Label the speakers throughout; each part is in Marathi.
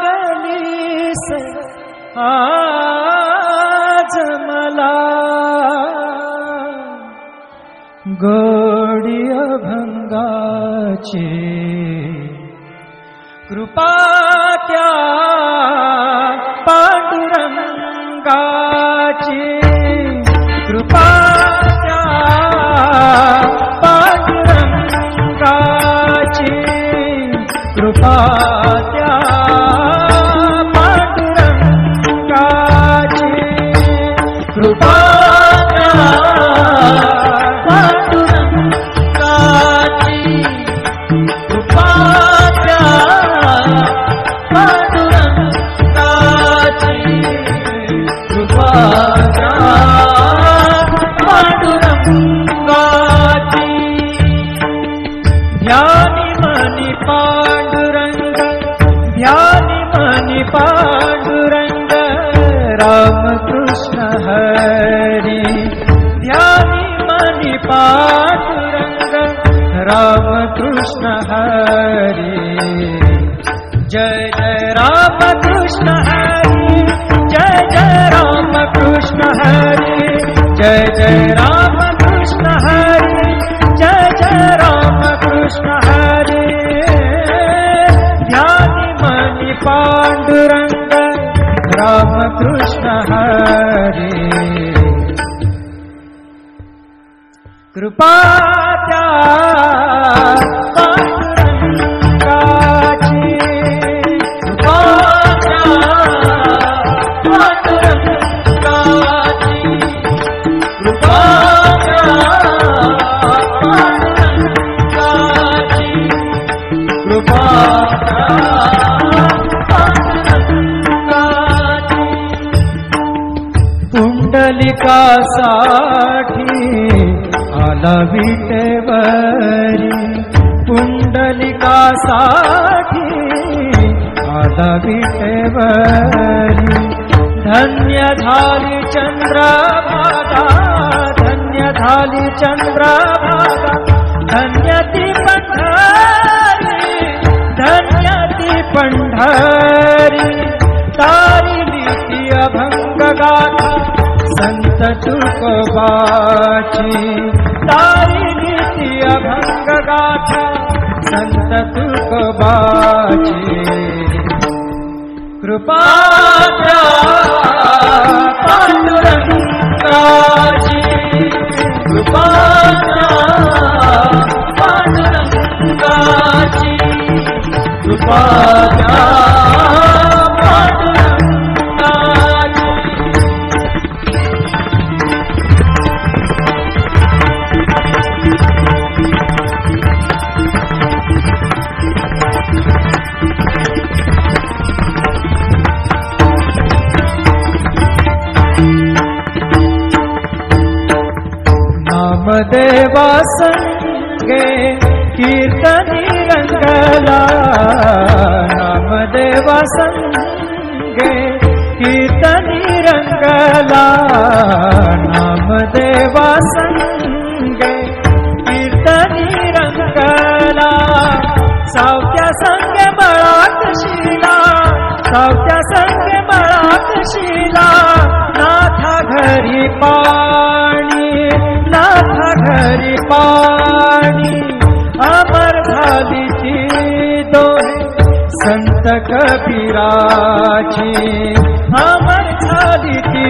Speaker 1: लागली से आज मला गोडी अभंगाची कृपा त्या पांडुरंगाची कृपा त्या पांडुरंगाची कृपा त्या पांडुरंगाची कृपा त्या पांडुरंगाची कृपा त्या पांडुरंगाची कृपा त्या पांडुरंगाची ध्यानी मनी पांडुरंग ध्यानी मनी पांडुरंग रामकृष्ण हरी ध्यानी मनी पांडुरंग रामकृष्ण हरी जय जय रामकृष्ण हरी जय जय रामकृष्ण हरी जय जय रामकृष्ण हरी जय जय रामकृष्ण हरी ध्यानी मनी पांडुरंग रामकृष्ण हरी कृपा त्या पांडुरंगाची कृपा त्या पांडुरंगाची कृपा त्या पांडुरंगाची कृपा त्या पांडुरंगाची पुंडलिकासाठी आला विटेवरी पुंडलिकासाठी आला विटेवरी धन्य झाली चंद्रभागा धन्य झाली चंद्रभागा धन्य ती पंढरी धन्य ती पंढरी तारिली ती अभंग गाथा संत तुकोबाची तारिली ती अभंग गाथा संत तुकोबाची कृपा त्या पांडुरंगाची कृपा त्या पांडुरंगाची कृपा त्या नामदेवा संगे कीर्तनी रंगला नामदेवा संगे कीर्तनी रंगला नामदेवा संगे कीर्तनी रंगला सावत्या संगे मळात शिला सावत्या संगे मळात शिला नाथा घरी पाणी नाथा घरी पाणी अमर झाली ती दोहे संत कबीराची अमर झाली ती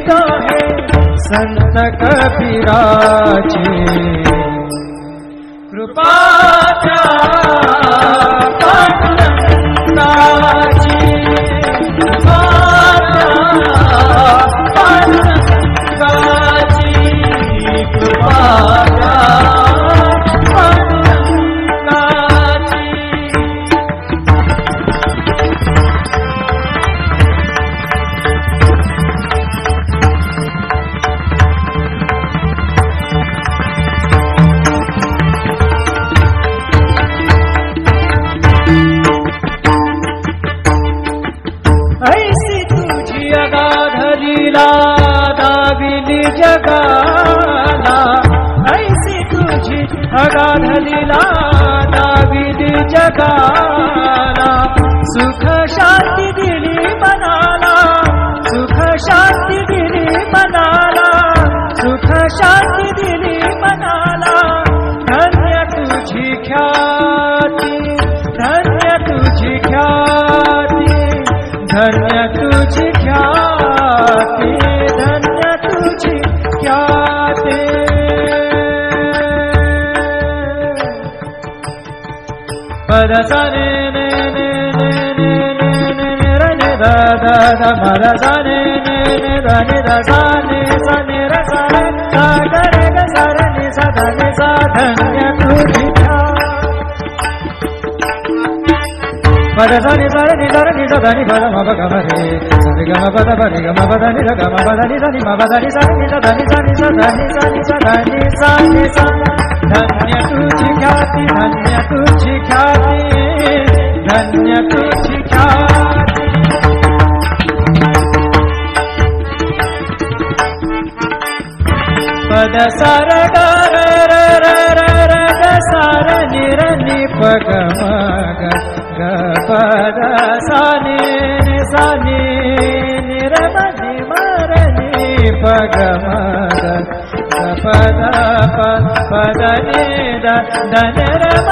Speaker 1: दोहे संत कबीराची कृपा त्या पांडुरंगाची कृपा त्या पांडुरंगाची कृपा त्या पांडुरंगाची जगाला, सुख शांती दिली मनाला, सुख शांती दिली मनाला, सुख शांती दिली मनाला. धन्य तुझी ख्याती, धन्य तुझी ख्याती, धन्य तुझी ख्याती, धन्य तुझी ख्याती. पद सा ने ने ने ने ने ने ने रे ने दा दा दा पद सा ने ने ने दा ने दा सा ने सा ने रे सा रे सा ga रे गा सा रे ने सा धा ने सा. धन्य तुझी पद सा ने सा रे नि सा रे नि सा धा नि पद म प ग म रे सा रे ग म प द प रे ग म प द नि रे ग म प द नि सा नि म प द नि सा नि सा धा नि सा नि सा धा नि सा नि सा धा नि सा नि सा. धन्य तुझी ख्याती, धन्य तुझी ख्याती, धन्य तुझी ख्याती. पद सा र ग र र र र र ग सा र नि र नि प ग म ग ग प द सा नि नि सा नि नि र म नि म र नि प ग म ग प द प प द नि द द नि र म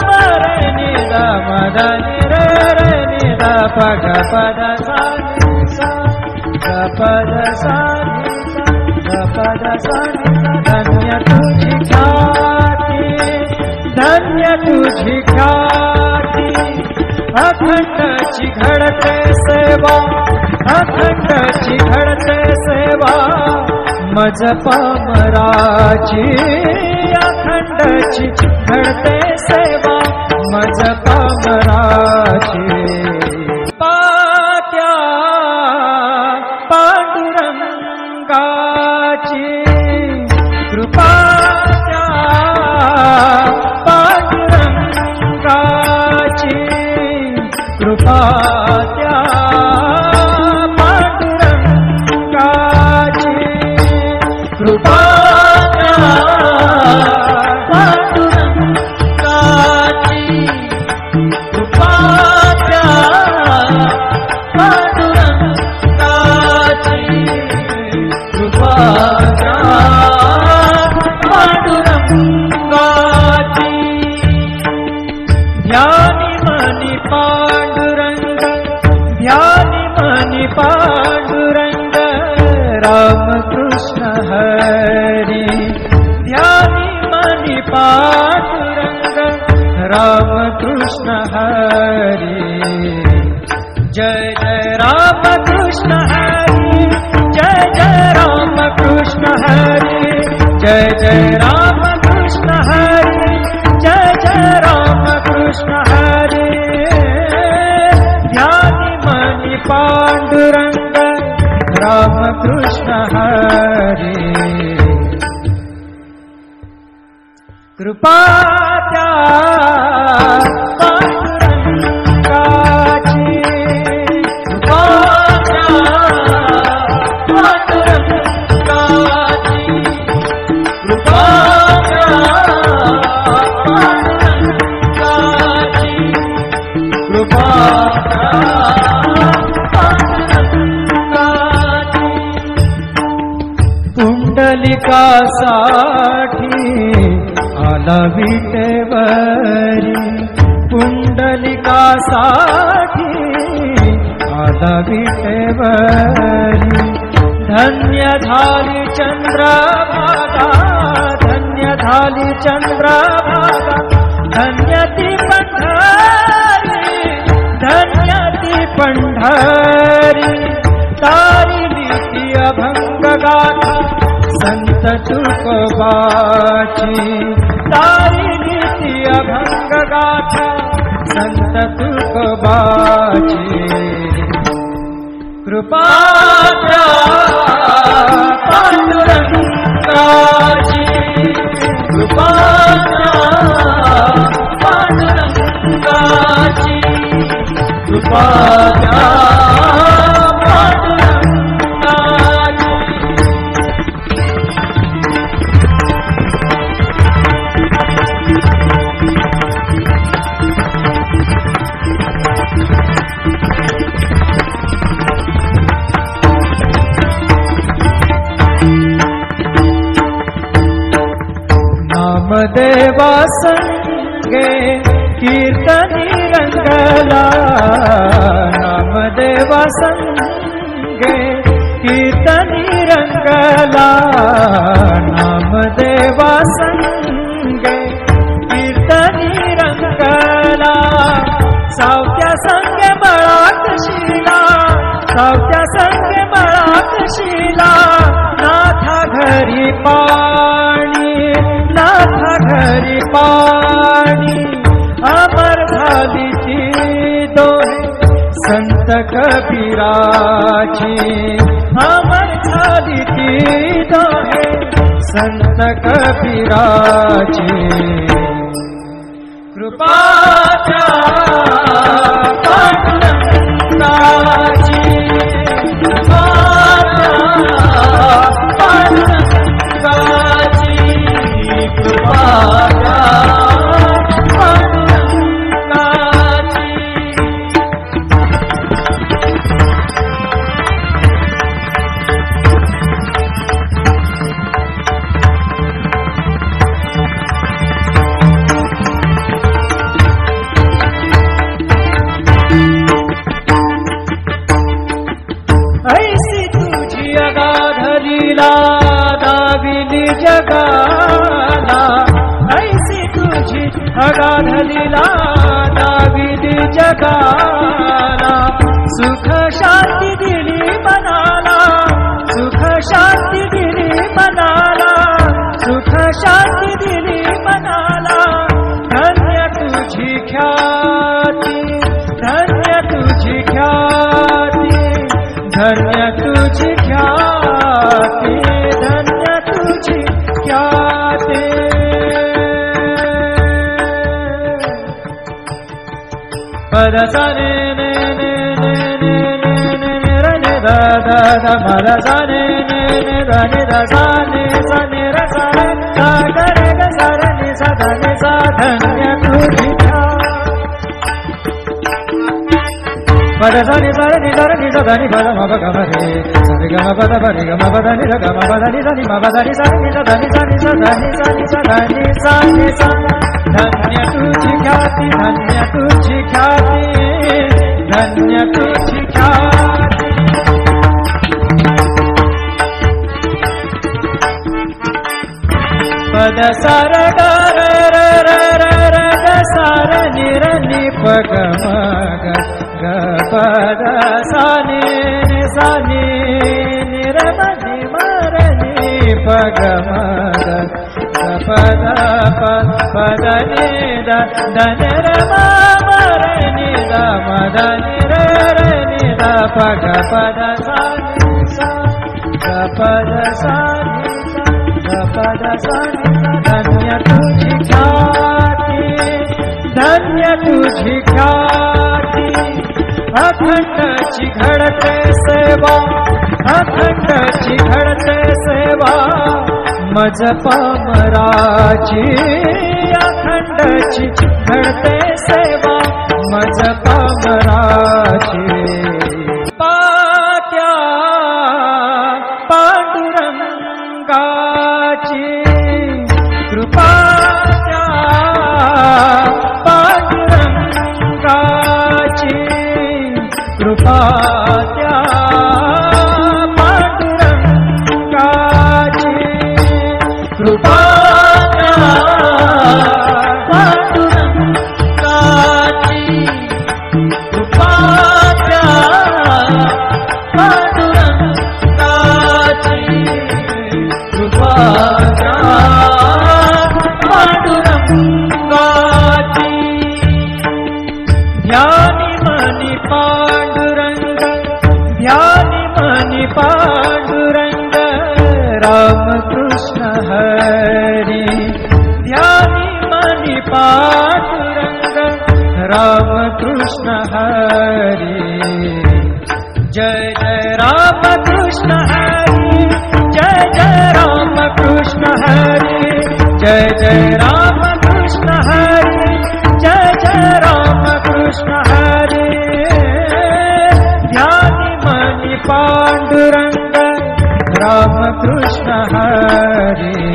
Speaker 1: म र नि द म द नि र र नि द प ग प द सा नि सा ग प द सा नि सा ग प द सा नि सा. धन्य तुझी ख्याती, धन्य तुझी ख्याती. अखंडची घडते सेवा, अखंडची घडते सेवा, मज पामराची. अखंडची घडते सेवा, मज पामराची. पात्या पांडुरंगाची कृपा त्या पांडुरंगाची, कृपा त्या पांडुरंगाची, कृपा त्या पांडुरंगाची, कृपा त्या पांडुरंगाची, कृपा त्या पांडुरंगाची. ध्यानी मनी पांडुरंग, ध्यानी मनी पांडुरंग, रामकृष्ण हरी. ध्यानी मनी पांडुरंग, रामकृष्ण हरी. जय जय रामकृष्ण हरी, जय जय रामकृष्ण हरी, जय जय रामकृष्ण हरी, जय जय रामकृष्ण हरी. ध्यानी मनी पांडुरंग, रामकृष्ण हरी. कृपा त्या पांडुरंगाची, कृपा त्या पांडुरंगाची, कृपा त्या पांडुरंगाची, कृपा त्या पांडुरंगाची. पुंडलिकासाठी आला विटेवरी, पुंडलिकासाठी आला विटेवरी. धन्य झाली चंद्रभागा, धन्य झाली चंद्रभागा, धन्य ती पंढरी, धन्य ती पंढरी. तारिली ती अभंग गाथा संत तुकोबाची, तारिली ती अभंग गाथा संत तुकोबाची. कृपा त्या पांडुरंगाची, कृपा त्या पांडुरंगाची, कृपा त्या पांडुरंगाची. संगे कीर्तनी रंगला नामदेवा संगे कीर्तनी रंगला नामदेवा संगे कीर्तनी रंगला सावत्या संगे बळात शिला सावत्या संगे बळात शिला नाथा घरी पाणी नाथा घरी पाणी अमर झाली ती दोहे संत कबीराची अमर झाली ती दोहे संत कबीराची कृपाच्या पांडुरंगाची ऐसी तुझी अगाध लीला दाविली जगाला ऐसी तुझी अगाध लीला दाविली जगाला सुख शांती दिली मनाला सुख शांती दिली मनाला सुख शांती दिली मनाला धन्य तुझी ख्याती धन्य तुझी ख्याती धन्य तुझी ख्याती धन्य तुझी ख्याती पद साने ने ने ने ने ने ने रे ने दा दा दा पद साने ने ने दा ने दा साने साने रे साने दा गा रे गा सा रे नि सा दा नि सा धन्य तुझी पद साने सा रे नि सा रे नि सा दा नि पद म प ग म रे सा रे ग म प द प रे ग म प द नि रे ग म प द नि सा नि म प द नि सा नि सा दा नि सा नि सा दा नि सा नि सा दा नि सा नि सा धन्य तुझी ख्याती धन्य तुझी ख्याती धन्य तुझी ख्याती पद सार ग र र र र र ग सार नि र नि प ग म ग ग पद सा नि नि सा नि नि र म नि म र नि प ग म ग प द प प द नि द द नि र म म र नि द म द नि र र नि द प ग प द सा नि सा ग प द सा नि सा ग प द सा नि सा धन्य तुझी ख्याती धन्य तुझी ख्याती अखंडची घडते सेवा अखंडची घडते सेवा मज पामराची अखंडची घडते सेवा मज पामराची पात्या पांडुरंगाची कृपाच्या पांडुरंगाची कृपाच्या पांडुरंगाची कृपाच्या पांडुरंगाची कृपाच्या पांडुरंगाची कृपाच्या पांडुरंगाची ध्यानी मनी पांडुरंग ध्यानी मनी पांडुरंग रामकृष्ण हरी ध्यानी मनी पांडुरंग रामकृष्ण हरी जय जय रामकृष्ण हरी जय जय रामकृष्ण हरी जय जय रामकृष्ण हरी जय जय रामकृष्ण हरी ध्यानी मनी पांडुरंग रामकृष्ण हरी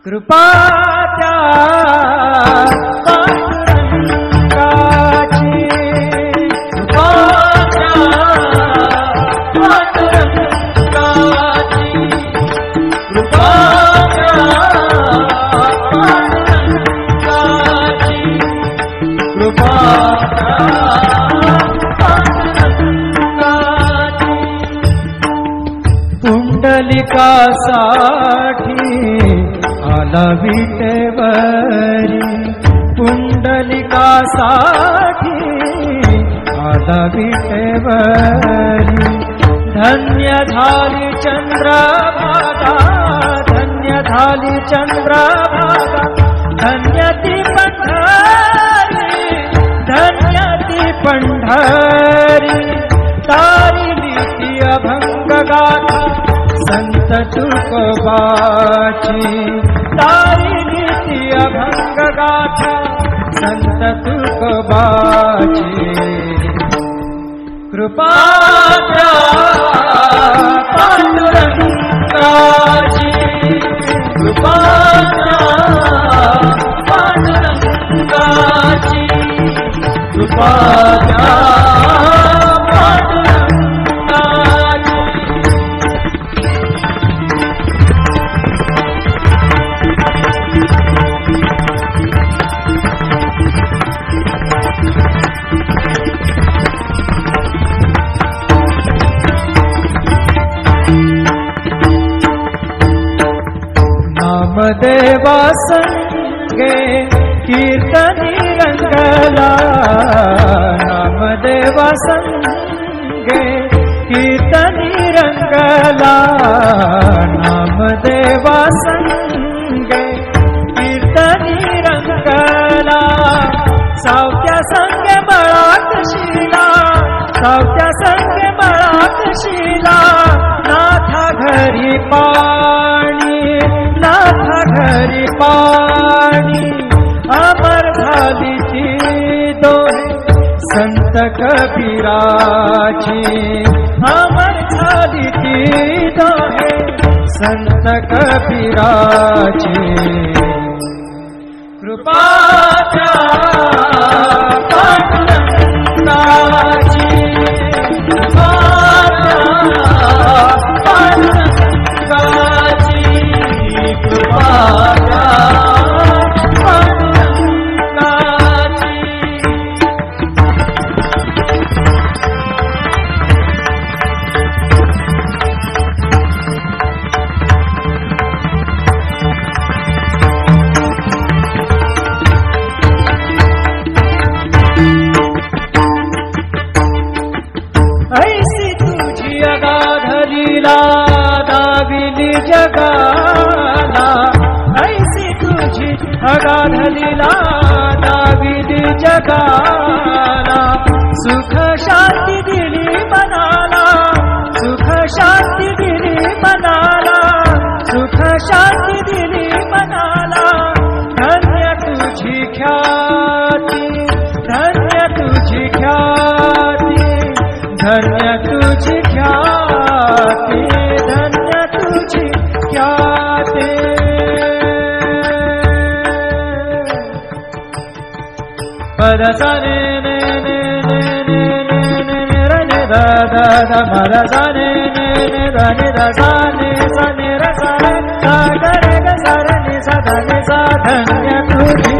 Speaker 1: कृपा त्या पांडुरंगाची कृपा त्या पांडुरंगाची कृपा त्या पांडुरंगाची कृपा त्या पांडुरंगाची पुंडलिकासाठी आला विटेवरी पुंडलिकासाठी आला विटेवरी धन्य झाली चंद्रभागा धन्य झाली चंद्रभागा धन्य ती पंढरी धन्य ती पंढरी तारिली ती अभंग गाथा संत तुकोबाची तारिली ती अभंग गाथा संत तुकोबाची कृपा त्या पांडुरंगाची कृपा त्या पांडुरंगाची कृपा त्या नामदेवा संगे कीर्तनी रंगला नामदेवा संगे कीर्तनी रंगला नामदेवा संगे कीर्तनी रंगला सावत्या संगे मळात शिला सावत्या संगे मळात शिला नाथा घरी पाणी नाथा घरी पाणी अमर झाली ती दोहे संत कबीराची अमर झाली ती दोहे संत कबीराची कृपा त्या पांडुरंगाची कृपा त्या पांडुरंगाची कृपा त्या पांडुरंगाची ऐसी तुझी अगाध लीला दाविली जगाला ऐसी तुझी अगाध लीला दाविली जगाला सुख शांती दिली मनाला सुख शांती दिली मनाला सुख शांती दिली मनाला धन्य तुझी ख्याती धन्य तुझी ख्याती धन्य तुझी ख्याती धन्य तुझी ख्याती पद सने ने ने ने ने ने ने रे ने दा दा दा पद सने ने ने दा ने दा सा ने सा ने रे सा रे सा ग रे ग सा रे ने सा दा ने सा धन्य तुझी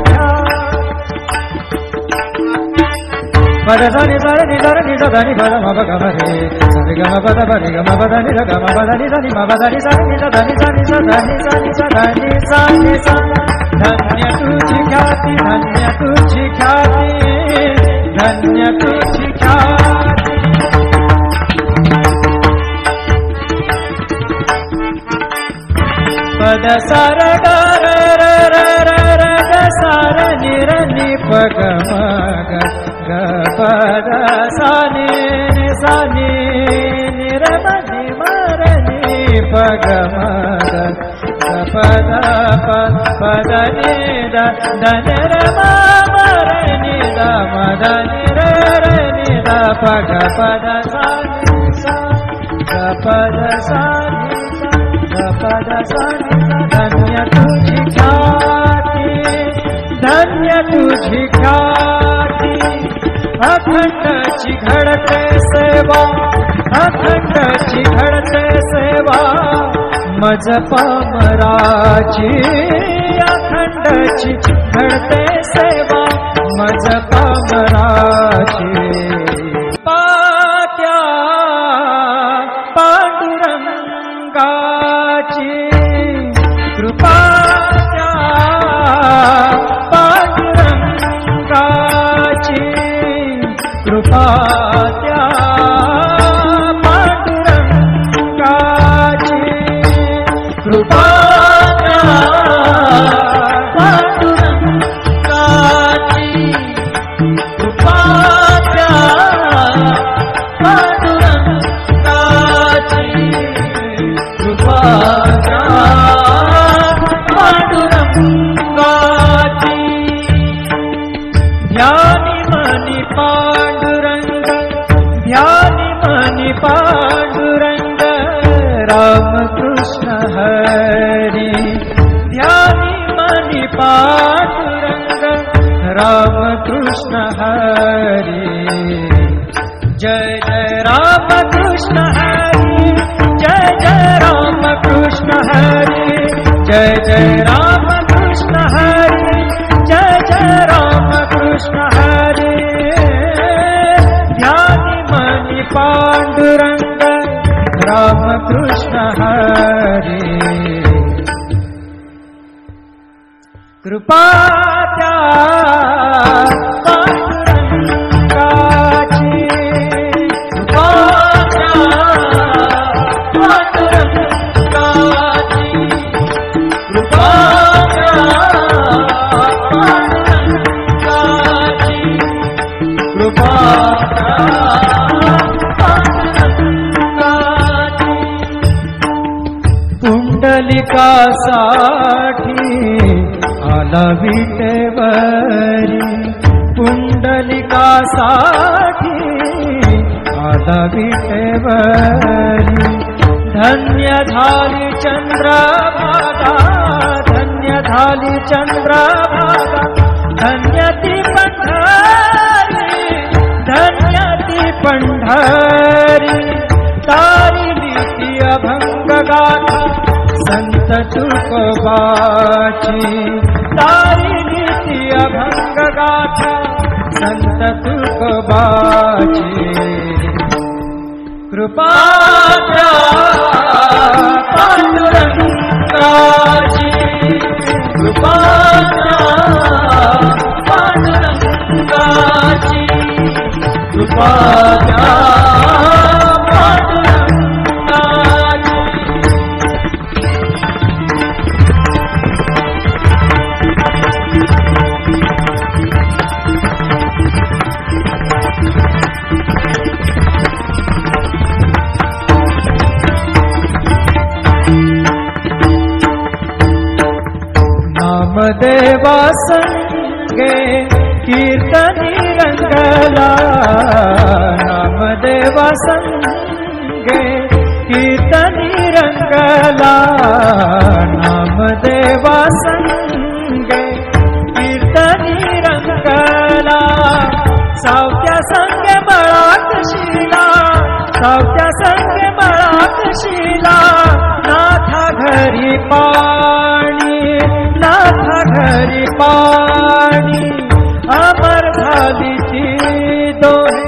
Speaker 1: पद सने सा रे नि सा रे नि सा दा नि पद म प ग म रे सा रे ग म प द प रे ग म प द नि द ग म प द नि द नि म प द नि सा नि सा दा नि सा नि सा दा नि सा नि सा दा नि सा नि सा धन्य तुझी ख्याती धन्य तुझी ख्याती धन्य तुझी ख्याती पद सार ग र र र र र ग सार नि र नि प ग म ग ग पद सा नि नि सा नि नि र म नि म र नि प ग म ग पद पद नि द द न र म म र नि द म द नि र र नि द प ग पद सा नि सा ग पद सा नि सा ग पद सा नि सा धन्य तुझी ख्याती, धन्य तुझी ख्याती, अखंडची घडते सेवा, अखंडची घडते सेवा, मज पामराची, अखंडची घडते सेवा, मज पामराची. पात्या पांडुरंगाची कृपा, त्या पांडुरंगाची कृपा, त्या पांडुरंगाची कृपा, त्या पांडुरंगाची कृपा, त्या पांडुरंगाची कृपा, त्या पांडुरंगाची. ध्यानी मनी पांडुरंग, ध्यानी मनी पांडुरंग, रामकृष्ण हरी. ध्यानी मनी पांडुरंग, रामकृष्ण हरी. जय जय रामकृष्ण हरी, जय जय रामकृष्ण हरी, जय जय रामकृष्ण हरी, जय जय रामकृष्ण हरी. ध्यानी मनी पांडुरंग, रामकृष्ण हरी. कृपा त्या पांडुरंगाची, कृपा त्या पांडुरंगाची, कृपा त्या पांडुरंगाची, कृपा त्या पांडुरंगाची. पुंडलिकासाठी आला विटेवरी, पुंडलिकासाठी आला विटेवरी. धन्य झाली चंद्रभागा, धन्य झाली चंद्रभागा, धन्य ती पंढरी, धन्य ती पंढरी. तारिली ती अभंग गाथा संत तुकोबाची, तारिली ती अभंग गाथा संत तुकोबाची. कृपा त्या पांडुरंगाची, कृपा त्या पांडुरंगाची, कृपा त्या पांडुरंगाची. नामदेवा संगे कीर्तनी रंगला, नामदेवा संगे कीर्तनी रंगला, नामदेवा संगे कीर्तनी रंगला. सावत्या संगे बळात शिला, सावत्या संगे बळात शिला. नाथा घरी पाणी, नाथा घरी पाणी, अमर झाली ती दोहे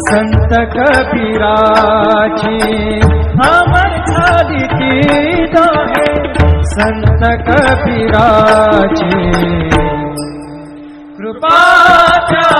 Speaker 1: संत कबीराची, अमर झाली ती दोहे संत कबीराची. कृपा त्या